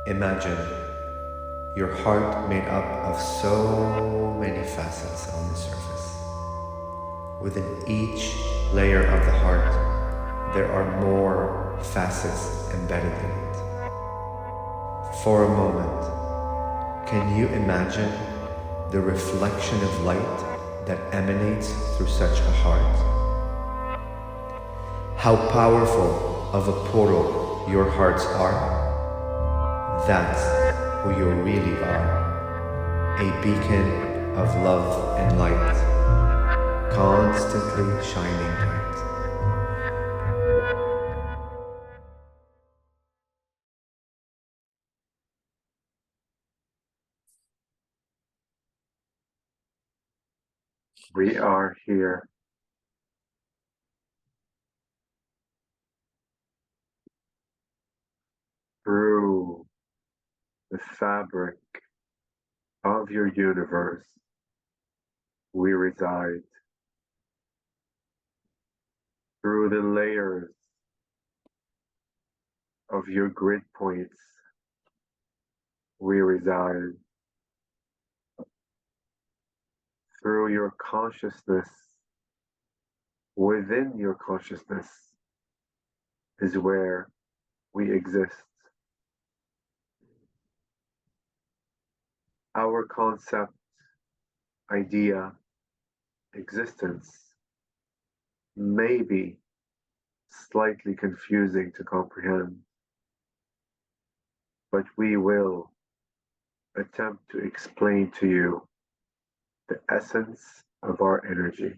Imagine your heart made up of so many facets on the surface. Within each layer of the heart, there are more facets embedded in it. For a moment, can you imagine the reflection of light that emanates through such a heart? How powerful of a portal your hearts are? That's who you really are, a beacon of love and light, constantly shining bright. We are here through the fabric of your universe. We reside through the layers of your grid points. We reside through your consciousness. Within your consciousness is where we exist. Our concept, idea, existence may be slightly confusing to comprehend, but we will attempt to explain to you the essence of our energy.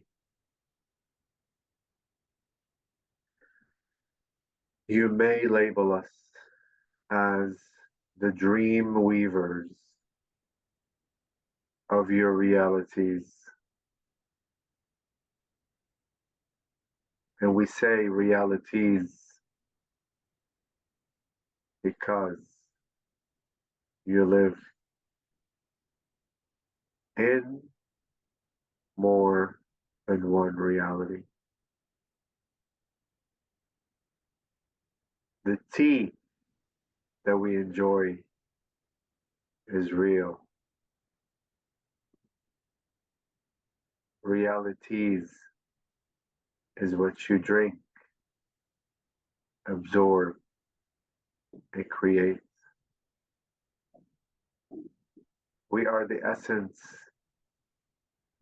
You may label us as the dream weavers of your realities. And we say realities because you live in more than one reality. The tea that we enjoy is real. Realities is what you drink, absorb, and create. We are the essence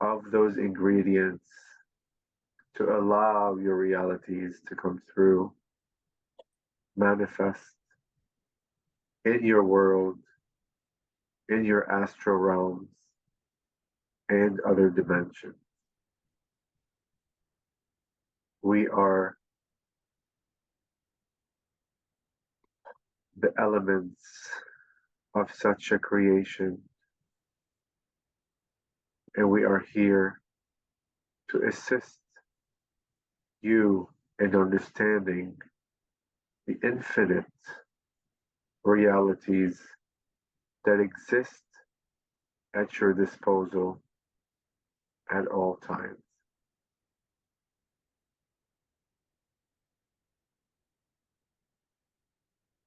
of those ingredients to allow your realities to come through, manifest in your world, in your astral realms, and other dimensions. We are the elements of such a creation, and we are here to assist you in understanding the infinite realities that exist at your disposal at all times.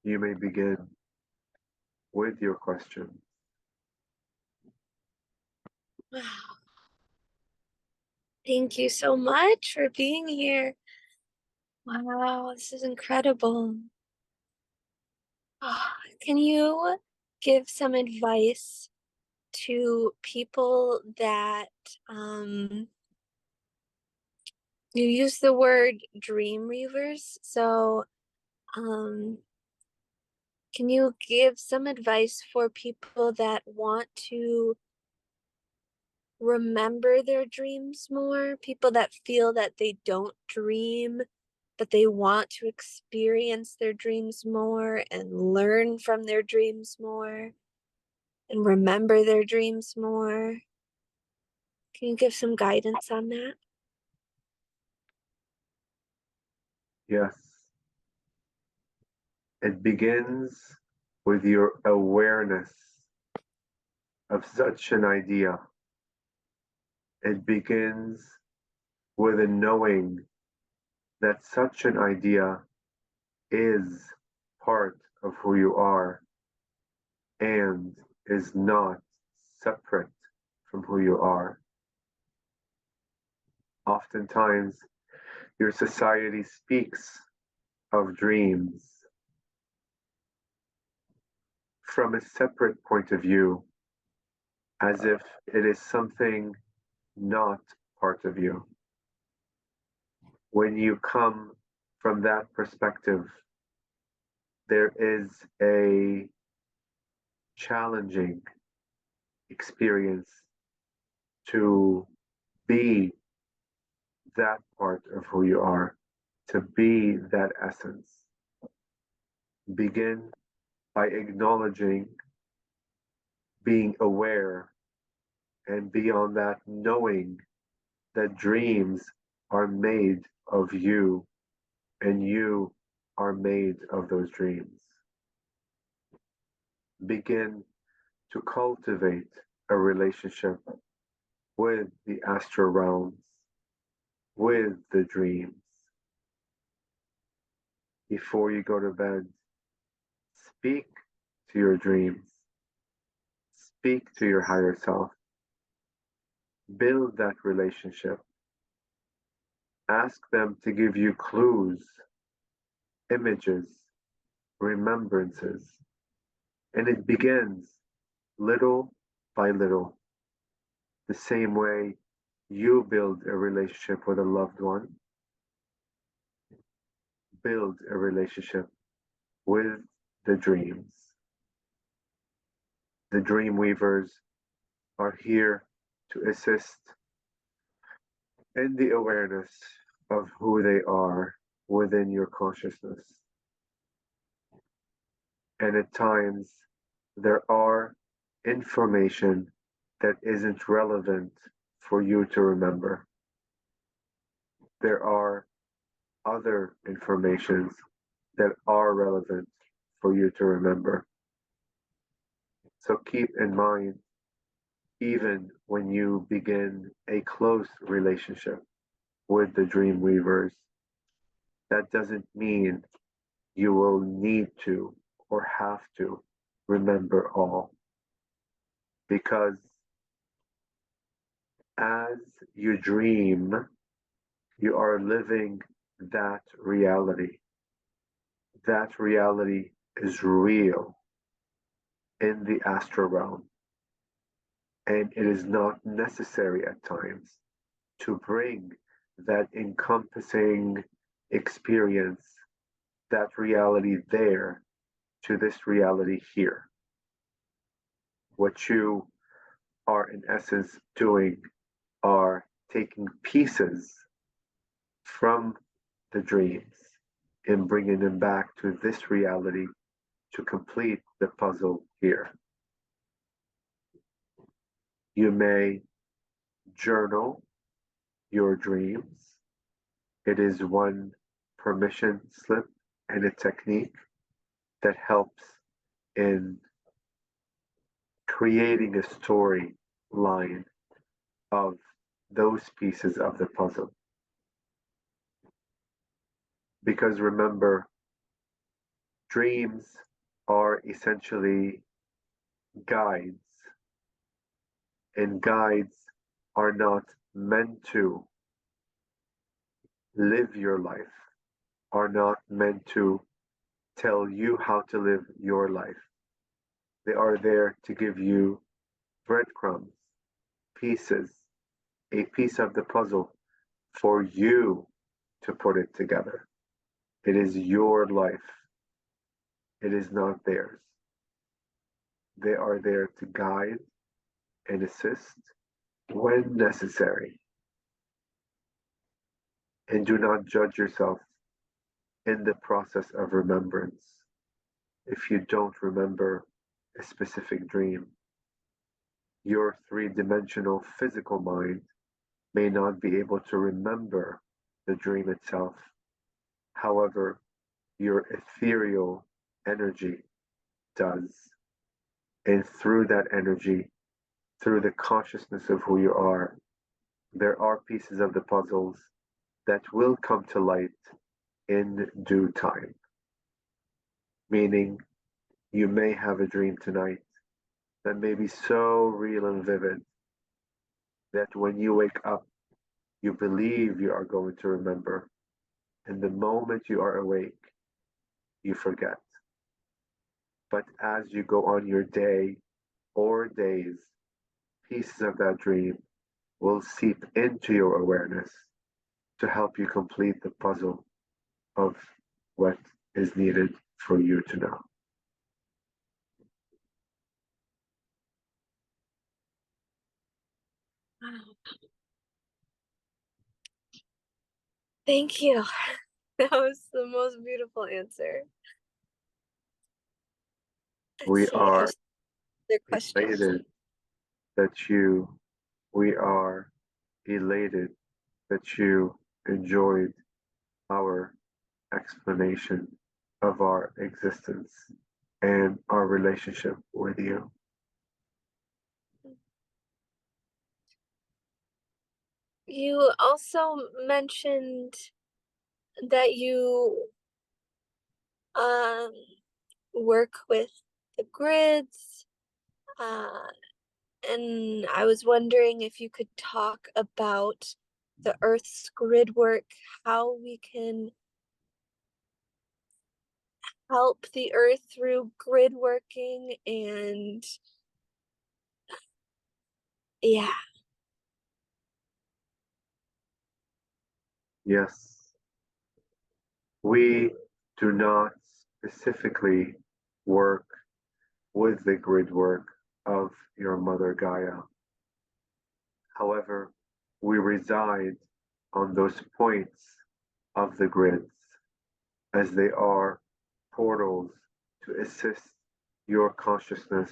You may begin with your question. Wow. Thank you so much for being here. Wow, this is incredible. Can you give some advice to people that you use the word dream reavers? So can you give some advice for people that want to remember their dreams more? People that feel that they don't dream, but they want to experience their dreams more and learn from their dreams more and remember their dreams more. Can you give some guidance on that? Yes. It begins with your awareness of such an idea. It begins with a knowing that such an idea is part of who you are and is not separate from who you are. Oftentimes, your society speaks of dreams from a separate point of view, as if it is something not part of you. When you come from that perspective, there is a challenging experience to be that part of who you are, to be that essence. Begin by acknowledging, being aware, and beyond that, knowing that dreams are made of you and you are made of those dreams. Begin to cultivate a relationship with the astral realms, with the dreams. Before you go to bed, speak to your dreams. Speak to your higher self. Build that relationship. Ask them to give you clues, images, remembrances. And it begins little by little, the same way you build a relationship with a loved one. Build a relationship with the dreams. The dream weavers are here to assist in the awareness of who they are within your consciousness. And at times, there are information that isn't relevant for you to remember. There are other informations that are relevant for you to remember. So keep in mind, even when you begin a close relationship with the dream weavers, that doesn't mean you will need to or have to remember all. Because as you dream, you are living that reality. That reality is real in the astral realm. And it is not necessary at times to bring that encompassing experience, that reality there, to this reality here. What you are in essence doing are taking pieces from the dreams and bringing them back to this reality to complete the puzzle here. You may journal your dreams. It is one permission slip and a technique that helps in creating a storyline of those pieces of the puzzle. Because remember, dreams are essentially guides, and guides are not meant to live your life, are not meant to tell you how to live your life. They are there to give you breadcrumbs, pieces, a piece of the puzzle for you to put it together. It is your life. It is not theirs. They are there to guide and assist when necessary. And do not judge yourself in the process of remembrance if you don't remember a specific dream. Your three-dimensional physical mind may not be able to remember the dream itself. However, your ethereal energy does. And through that energy, through the consciousness of who you are, there are pieces of the puzzles that will come to light in due time. Meaning, you may have a dream tonight that may be so real and vivid that when you wake up, you believe you are going to remember. And the moment you are awake, you forget. But as you go on your day or days, pieces of that dream will seep into your awareness to help you complete the puzzle of what is needed for you to know. Wow. Thank you. That was the most beautiful answer. We Let's see. I are have other questions. elated that you, we are elated that you enjoyed our explanation of our existence and our relationship with you. You also mentioned that you um, work with the grids, and I was wondering if you could talk about the Earth's grid work, how we can help the Earth through grid working, and yeah. Yes, we do not specifically work with the grid work of your mother Gaia. However, we reside on those points of the grids as they are portals to assist your consciousness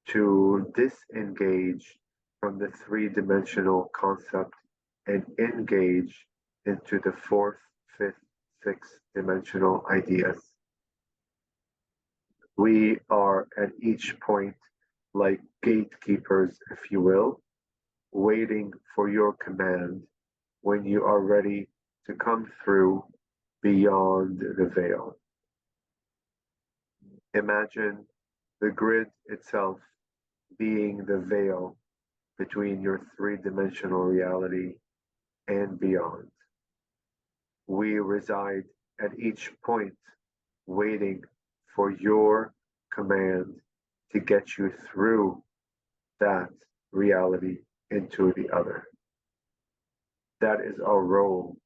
to disengage from the three-dimensional concept and engage into the fourth, fifth, sixth dimensional ideas. We are at each point like gatekeepers, if you will, waiting for your command when you are ready to come through beyond the veil. Imagine the grid itself being the veil between your three-dimensional reality and beyond. We reside at each point waiting for your command to get you through that reality into the other. That is our role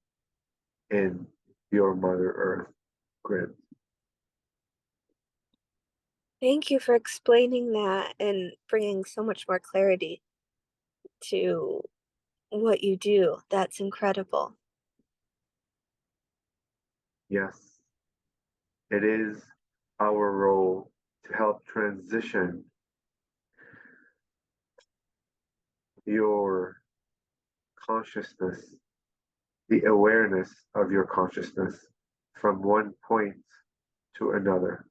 in your Mother Earth grid. Thank you for explaining that and bringing so much more clarity to what you do. That's incredible. Yes, it is our role to help transition your consciousness, the awareness of your consciousness from one point to another.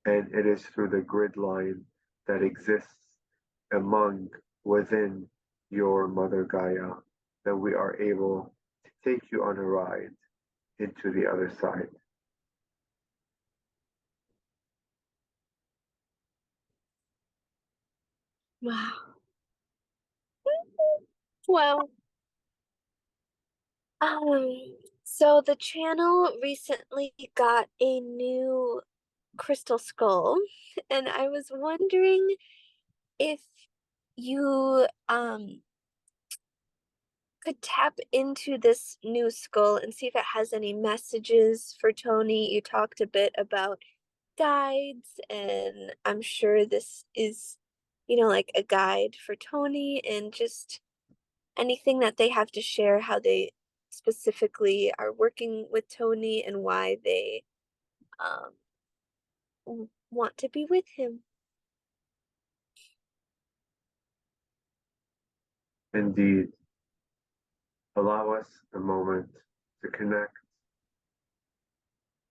And it is through the grid line that exists within your Mother Gaia that we are able to take you on a ride into the other side. Wow. Well, so the channel recently got a new crystal skull, and I was wondering if you could tap into this new skull and see if it has any messages for Toni. You talked a bit about guides, and I'm sure this is, like a guide for Toni, and just anything that they have to share, how they specifically are working with Toni and why they want to be with him. Indeed, allow us a moment to connect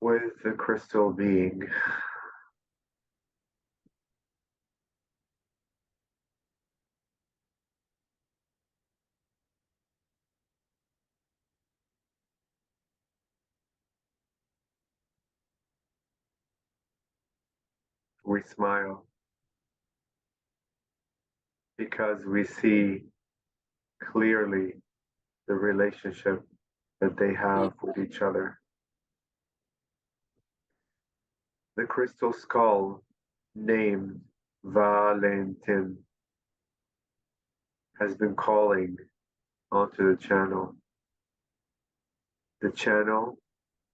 with the crystal being. We smile because we see clearly the relationship that they have with each other. The crystal skull, named Valentin, has been calling onto the channel. The channel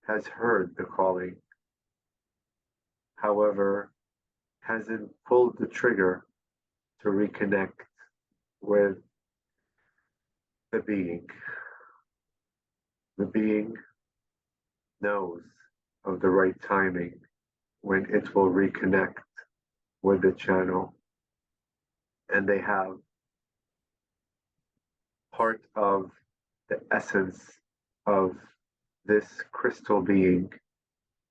has heard the calling, however, hasn't pulled the trigger to reconnect with the being. The being knows of the right timing when it will reconnect with the channel, and they have part of the essence of this crystal being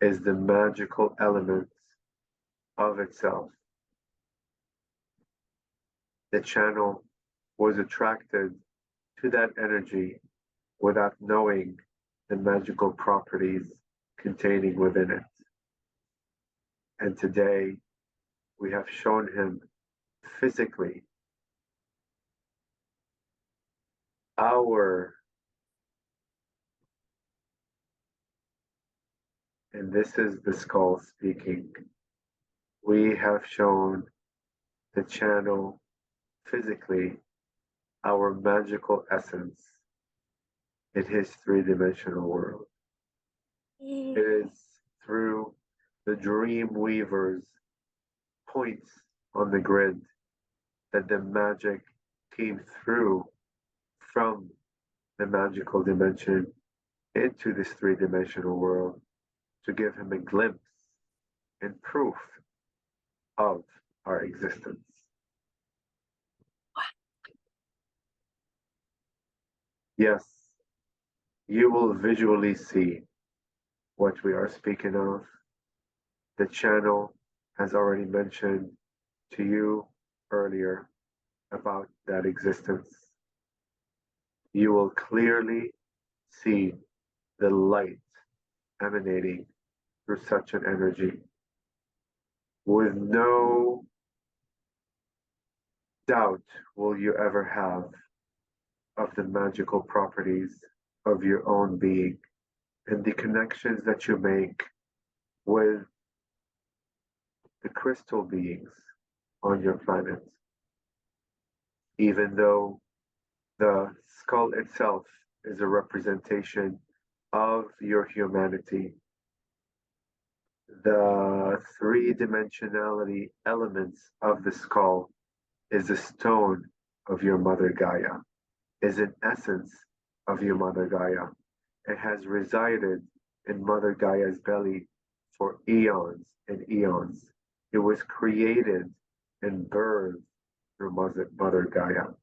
is the magical element of itself. The channel was attracted to that energy without knowing the magical properties containing within it. And today we have shown him physically and this is the skull speaking. We have shown the channel physically our magical essence in his three-dimensional world. It is through the dream weaver's points on the grid that the magic came through from the magical dimension into this three-dimensional world to give him a glimpse and proof of our existence. Yes, you will visually see what we are speaking of. The channel has already mentioned to you earlier about that existence. You will clearly see the light emanating through such an energy with no doubt will you ever have of the magical properties of your own being and the connections that you make with the crystal beings on your planet. Even though the skull itself is a representation of your humanity, the three-dimensionality elements of the skull is a stone of your mother Gaia, is an essence of your mother Gaia. It has resided in mother Gaia's belly for eons and eons. It was created and birthed through mother Gaia.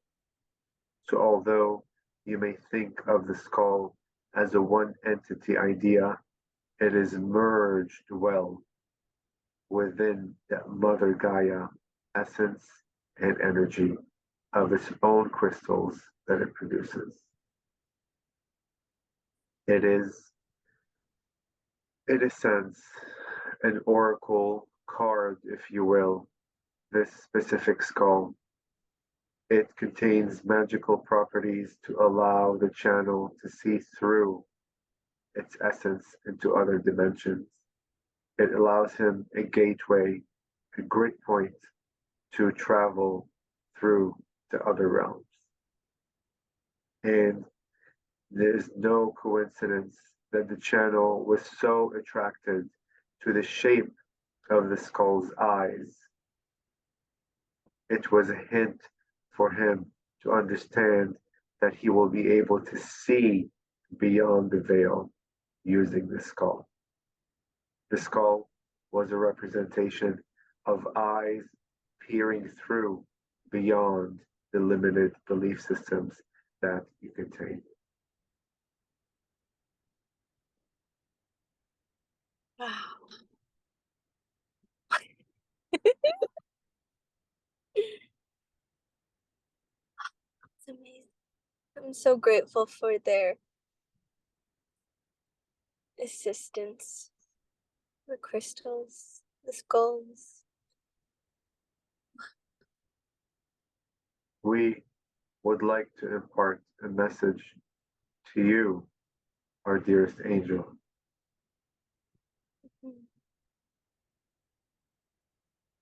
So although you may think of the skull as a one entity idea, it is merged well within the mother Gaia essence and energy of its own crystals that it produces. It is, in a sense, an oracle card, if you will, this specific skull. It contains magical properties to allow the channel to see through its essence into other dimensions. It allows him a gateway, a grid point to travel through to other realms. And there's no coincidence that the channel was so attracted to the shape of the skull's eyes. It was a hint for him to understand that he will be able to see beyond the veil using the skull. The skull was a representation of eyes peering through beyond the limited belief systems that you contain. Wow. It's amazing. I'm so grateful for their assistance, the crystals, the skulls. we would like to impart a message to you, our dearest angel.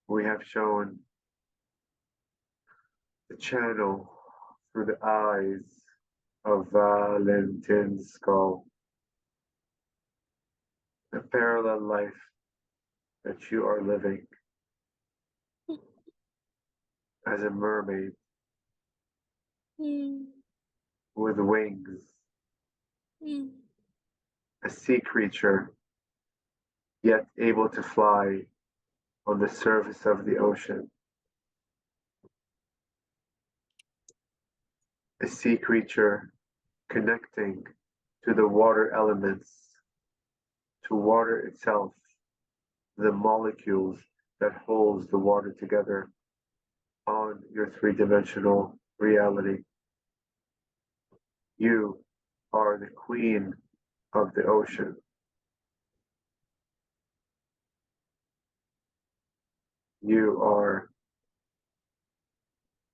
We have shown the channel through the eyes of Valentin's skull, the parallel life that you are living as a mermaid with wings, a sea creature, yet able to fly on the surface of the ocean. A sea creature connecting to the water elements, to water itself, the molecules that holds the water together on your three-dimensional reality. You are the queen of the ocean. You are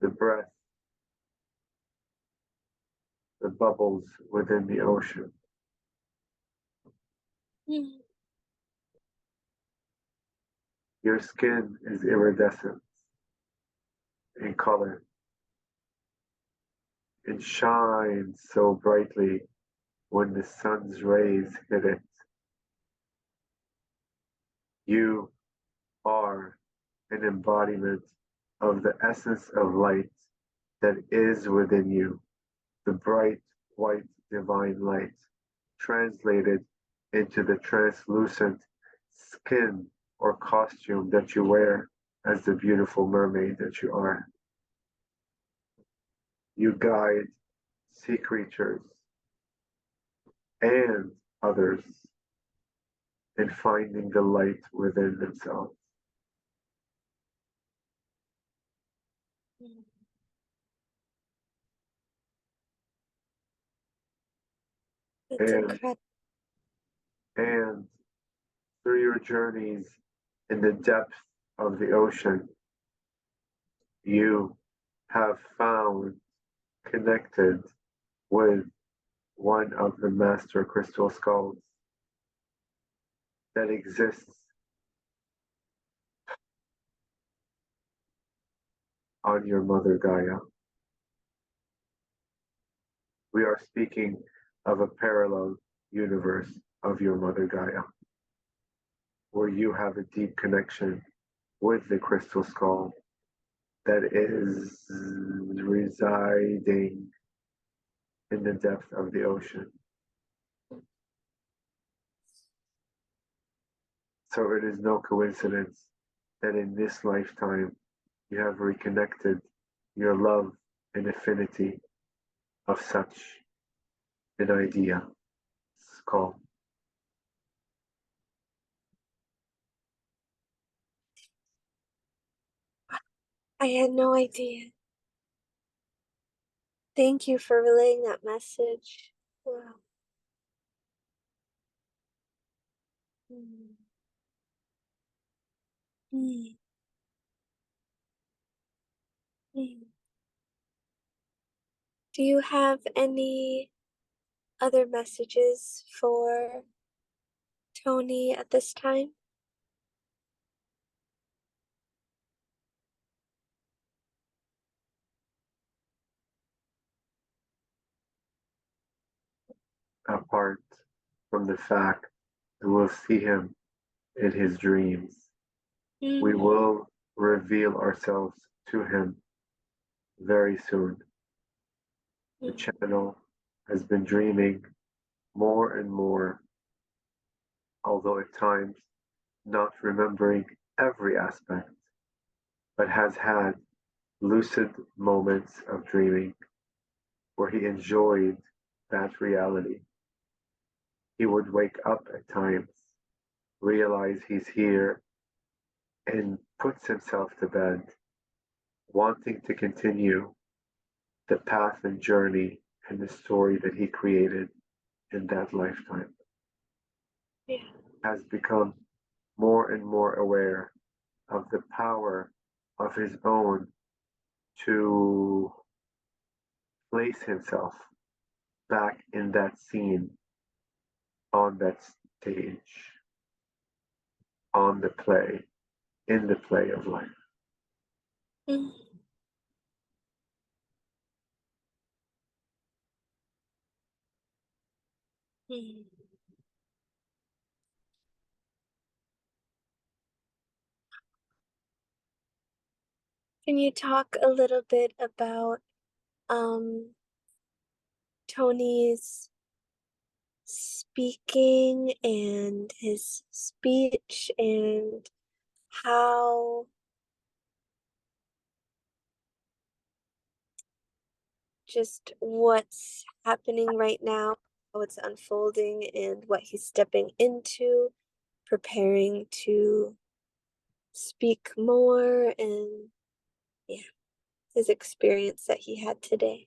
the breath, the bubbles within the ocean. Your skin is iridescent in color. It shines so brightly when the sun's rays hit it. You are an embodiment of the essence of light that is within you, the bright white divine light, translated into the translucent skin or costume that you wear as the beautiful mermaid that you are. You guide sea creatures and others in finding the light within themselves. It's incredible. And through your journeys in the depth of the ocean, you have found connected with one of the master crystal skulls that exists on your mother Gaia. We are speaking of a parallel universe of your mother Gaia, where you have a deep connection with the crystal skull that is residing in the depth of the ocean. So it is no coincidence that in this lifetime you have reconnected your love and affinity of such an idea, skull. I had no idea. Thank you for relaying that message. Wow. Do you have any other messages for Toni at this time? Apart from the fact that we'll see him in his dreams, we will reveal ourselves to him very soon. The channel has been dreaming more and more, although at times not remembering every aspect, but has had lucid moments of dreaming where he enjoyed that reality. He would wake up at times, realize he's here, and puts himself to bed, wanting to continue the path and journey and the story that he created in that lifetime. Yeah. Has become more and more aware of the power of his own to place himself back in that scene, on that stage, on the play, in the play of life. Mm. Mm. Can you talk a little bit about Tony's speaking and his speech and how just what's happening right now, how it's unfolding, and what he's stepping into, preparing to speak more, and yeah, his experience that he had today.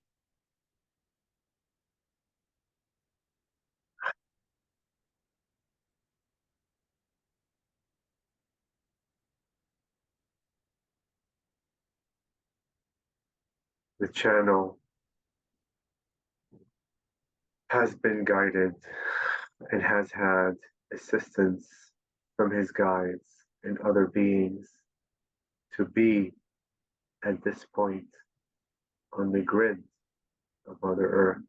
The channel has been guided and has had assistance from his guides and other beings to be at this point on the grid of Mother Earth.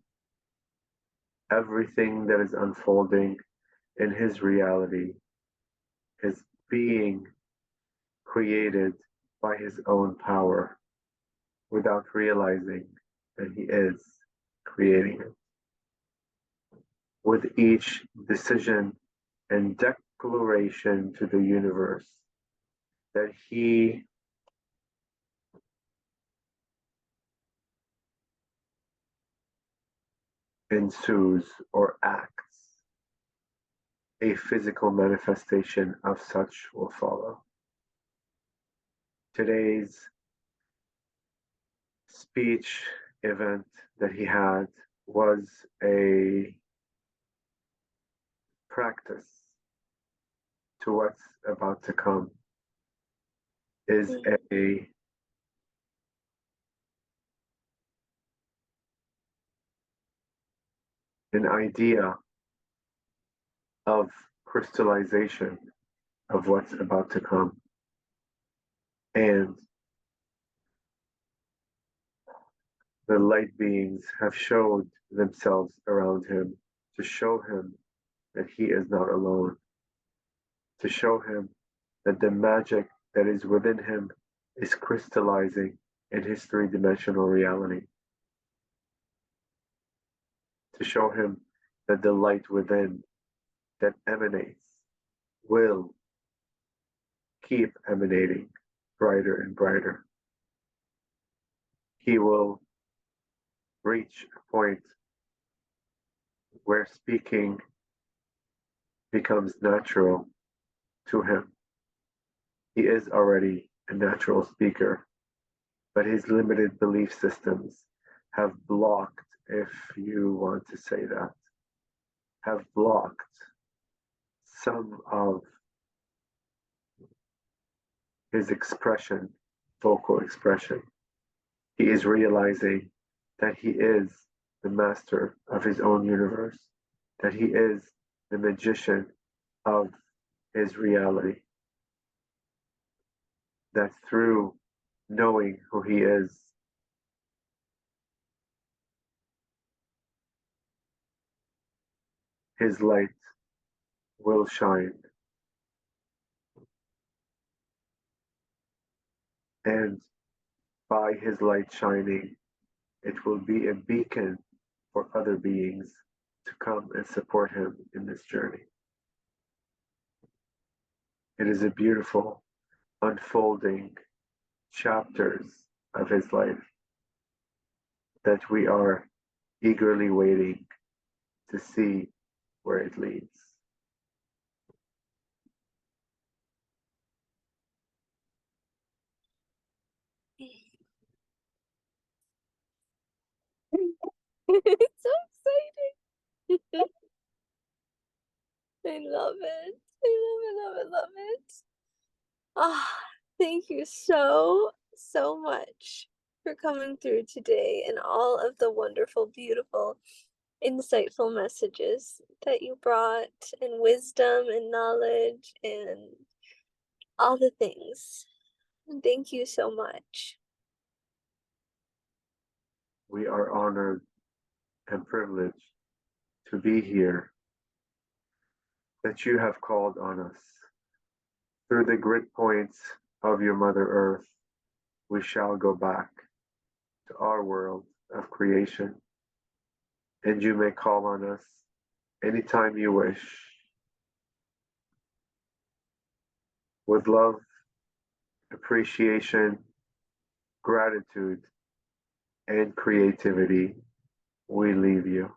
Everything that is unfolding in his reality is being created by his own power without realizing that he is creating it. With each decision and declaration to the universe that he ensues or acts, a physical manifestation of such will follow. Today's speech event that he had was a practice to what's about to come, is an idea of crystallization of what's about to come. And the light beings have showed themselves around him to show him that he is not alone, to show him that the magic that is within him is crystallizing in his three-dimensional reality, to show him that the light within that emanates will keep emanating brighter and brighter. He will reach a point where speaking becomes natural to him. He is already a natural speaker, but his limited belief systems have blocked, if you want to say that, have blocked some of his expression, vocal expression. He is realizing that he is the master of his own universe, that he is the magician of his reality, that through knowing who he is, his light will shine. And by his light shining, it will be a beacon for other beings to come and support him in this journey. It is a beautiful unfolding chapters of his life that we are eagerly waiting to see where it leads. It's so exciting. I love it. I love it, love it, love it. Ah, thank you so, so much for coming through today and all of the wonderful, beautiful, insightful messages that you brought, and wisdom and knowledge and all the things. Thank you so much. We are honored and privileged to be here, that you have called on us. Through the grid points of your Mother Earth, we shall go back to our world of creation, and you may call on us anytime you wish. With love, appreciation, gratitude, and creativity, we leave you.